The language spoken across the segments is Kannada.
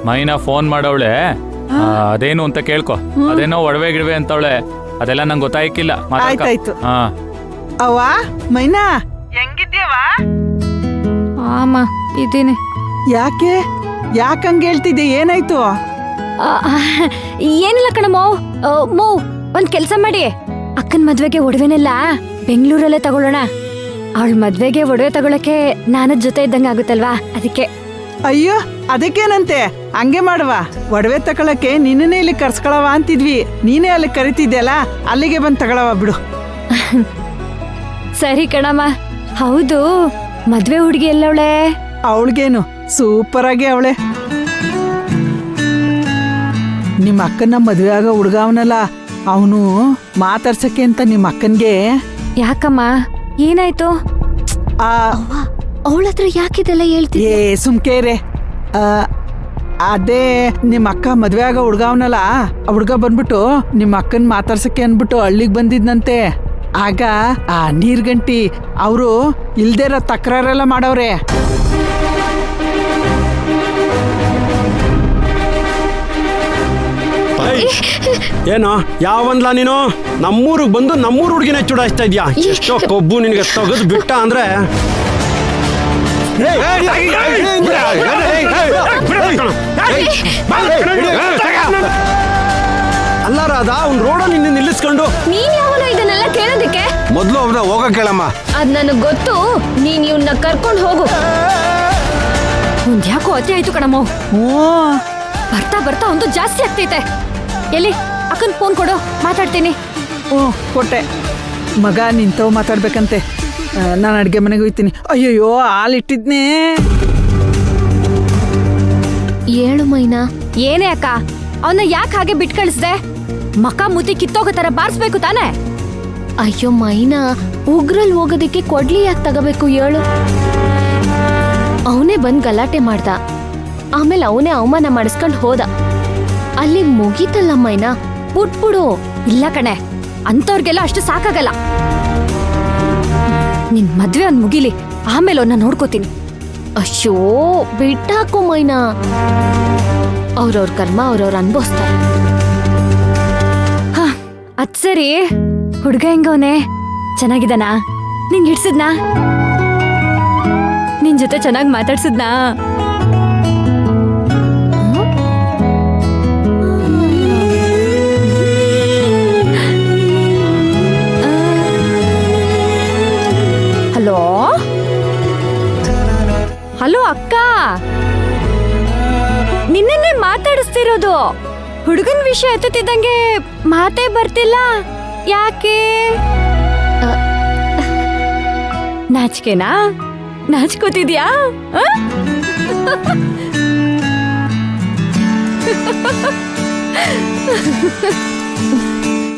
ಮೈನಾ ಫೋನ್ ಮಾಡವಳೆ, ಅದೇನು ಅಂತ ಕೇಳ್ಕೊ. ಅದೇನೋ ಒಡವೆ ಗಿಡವೆ ಅಂತವಳೆ, ಅದೆಲ್ಲ ನಂಗೆ ಗೊತ್ತಾಯ್ಕಿಲ್ಲ. ಆಯ್ತಾಯ್ತು. ಅವ್ವ ಮೈನಾ ಹೆಂಗಿದ್ಯವ? ಆಮ ಇದ್ದೀನಿ. ಯಾಕಂಗ ಹೇಳ್ತಿದ್ದೆ? ಏನಾಯ್ತು? ಏನಿಲ್ಲ ಕಣಮ್ಮೋ. ಮೋ ಒಂದ್ ಕೆಲ್ಸ ಮಾಡಿ, ಅಕ್ಕನ್ ಮದ್ವೆಗೆ ಒಡವೆನೆಲ್ಲ ಬೆಂಗಳೂರಲ್ಲೇ ತಗೊಳ್ಳೋಣ. ಅವಳ ಮದ್ವೆಗೆ ಒಡವೆ ತಗೊಳಕ್ಕೆ ನಾನು ಜೊತೆ ಇದ್ದಂಗ ಆಗುತ್ತಲ್ವಾ, ಅದಕ್ಕೆ. ಅಯ್ಯೋ ಅದಕ್ಕೇನಂತೆ, ಹಂಗೆ ಮಾಡುವ. ಒಡವೆ ತಗೊಳಕ್ಕೆ ನಿನ್ನೇ ಇಲ್ಲಿ ಕರ್ಸ್ಕೊಳವ ಅಂತಿದ್ವಿ. ನೀನೇ ಅಲ್ಲಿ ಕರಿತಿದ್ಯಲ್ಲ, ಅಲ್ಲಿಗೆ ಬಂದ್ ತಗೊಳವ ಬಿಡು. ಸರಿ ಕಣಮ್ಮ. ಹೌದು, ಮದ್ವೆ ಹುಡುಗಿ ಎಲ್ಲವಳೆ? ಅವಳಿಗೇನು ಸೂಪರ್ ಆಗಿ ಅವಳೆ. ನಿಮ್ಮ ಅಕ್ಕನ ಮದ್ವೆ ಆಗ ಹುಡ್ಗ ಅವನಲ್ಲ, ಅವನು ಮಾತಾಡ್ಸಕ್ಕೆ ಅಂತ ನಿಮ್ಮ ಅಕ್ಕನ್ಗೆ. ಯಾಕಮ್ಮ, ಏನಾಯ್ತು? ಅವಳ ಹತ್ರ ಯಾಕಿದೆಲ್ಲ ಹೇಳ್ತಿ? ಸುಮ್ಕೇರೆ. ಅದೇ ನಿಮ್ಮ ಅಕ್ಕ ಮದ್ವೆ ಆಗ ಹುಡ್ಗ ಅವನಲ್ಲ, ಆ ಹುಡ್ಗ ಬಂದ್ಬಿಟ್ಟು ನಿಮ್ಮ ಅಕ್ಕನ್ ಮಾತಾಡ್ಸಕ್ಕೆ ಅನ್ಬಿಟ್ಟು ಹಳ್ಳಿಗ್ ಬಂದಿದ್ನಂತೆ. ಆಗ ಆ ನೀರ್ಗಂಟಿ ಅವರು ಇಲ್ದೇ ಇರೋ ತಕರಾರೆಲ್ಲ ಮಾಡವ್ರೆ. ಏನೋ ಯಾವಂದ್ಲ ನೀನು? ನಮ್ಮೂರಿಗೆ ಬಂದು ನಮ್ಮೂರ್ ಹುಡುಗಿನ ಚುಡಾಯಿಸ್ತಾ ಇದ್ಯಾ? ಎಷ್ಟೋ ಕೊಬ್ಬು ನಿನಗೆ ತೆಗೆದು ಬಿಟ್ಟ ಅಂದ್ರೆ. ಅಲ್ಲ ರಾಧಾ, ಅವ್ನ್ ರೋಡ ನಿನ್ನ ನಿಲ್ಲಿಸ್ಕೊಂಡು ನೀನ್ ಯಾವನೋ ಇದನ್ನೆಲ್ಲ ಕೇಳೋದಕ್ಕೆ? ಮೊದ್ಲು ಅವ್ನ ಹೋಗ ಕೇಳಮ್ಮ. ಅದ್ ನನಗ್ ಗೊತ್ತು. ನೀನ್ ಇವ್ನ ಕರ್ಕೊಂಡ್ ಹೋಗು. ಒಂದ್ ಯಾಕೋ ಅತಿ ಆಯ್ತು ಕಣಮ್ಮ. ಬರ್ತಾ ಬರ್ತಾ ಒಂದು ಜಾಸ್ತಿ ಆಗ್ತೈತೆ. ಎಲ್ಲಿ ಅಕ್ಕನ್ ಫೋನ್ ಕೊಡು, ಮಾತಾಡ್ತೀನಿ. ಕೊಟ್ಟೆ. ಮಗ ನಿಂತವ್ ಮಾತಾಡ್ಬೇಕಂತೆ. ನಾನು ಅಡ್ಗೆ ಮನೆಗೆ ಹೋಗ್ತೀನಿ. ಅಯ್ಯಯ್ಯೋ, ಹಾಲಿಟ್ಟಿದ್ನೇ. ಏಳು ಮೈನಾ. ಏನೇ ಅಕ್ಕ, ಅವನ್ನ ಯಾಕೆ ಹಾಗೆ ಬಿಟ್ ಕಳಿಸ್ದೆ? ಮಕ ಮುತಿ ಕಿತ್ತೋಗೋ ತರ ಬಾರಿಸ್ಬೇಕು ತಾನೆ? ಅಯ್ಯೋ ಮೈನಾ, ಉಗ್ರಲ್ ಹೋಗೋದಕ್ಕೆ ಕೊಡ್ಲಿ ಯಾಕೆ ತಗೋಬೇಕು ಹೇಳು? ಅವನೇ ಬಂದ್ ಗಲಾಟೆ ಮಾಡ್ದ, ಆಮೇಲೆ ಅವನೇ ಅವಮಾನ ಮಾಡಿಸ್ಕೊಂಡ್ ಹೋದ. ಅಲ್ಲಿ ಮುಗೀತಲ್ಲ ಮೈನಾ, ಬಿಟ್ಬಿಡು. ಇಲ್ಲ ಕಣೆ, ಅಂತವ್ರಿಗೆಲ್ಲ ಅಷ್ಟು ಸಾಕಾಗಲ್ಲ. ನಿನ್ ಮದ್ವೆ ಒಂದ್ ಮುಗಿಲಿ, ಆಮೇಲೆ ಅವನ್ನ ನೋಡ್ಕೋತೀನಿ. ಅಯ್ಯೋ ಬಿಟ್ಟಾಕೋ ಮೈನಾ, ಅವ್ರವ್ರ ಕರ್ಮ ಅವ್ರವ್ರ ಅನ್ಭವಿಸ್ತಾರೆ. ಅದ್ ಸರಿ, ಹುಡ್ಗ ಹೆಂಗವನೆ? ಚೆನ್ನಾಗಿದ್ದಾನಾ? ನಿಂಗ್ ಹಿಡ್ಸಿದ್ನಾ? ನಿನ್ ಜೊತೆ ಚೆನ್ನಾಗಿ ಮಾತಾಡ್ಸಿದ್ನಾ? ಹಲೋ ಹಲೋ ಅಕ್ಕ, ನಿನ್ನೆ ಮಾತಾಡಿಸ್ತಿರೋದು. ಹುಡುಗನ್ ವಿಷಯ ಎತ್ತುತ್ತಿದ್ದಂಗೆ ಮಾತೇ ಬರ್ತಿಲ್ಲ, ಯಾಕೆ? ನಾಚಿಕೆನಾ? ನಾಚ್ಕೋತಿದ್ಯಾ?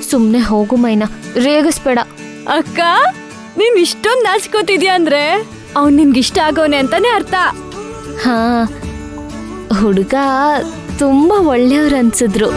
ಸುಮ್ನೆ ಹೋಗು ಮೈನಾ, ರೇಗಿಸ್ಬೇಡ. ಅಕ್ಕ, ನೀನ್ ಇಷ್ಟೊಂದು ನಾಚ್ಕೋತಿದ್ಯಾ ಅಂದ್ರೆ ಅವ್ನ್ ನಿನ್ಗಿಷ್ಟ ಆಗೋನೆ ಅಂತಾನೆ ಅರ್ಥ. ಹಾ, ಹುಡುಗ ತುಂಬಾ ಒಳ್ಳೆಯವ್ರು ಅನ್ಸಿದ್ರು.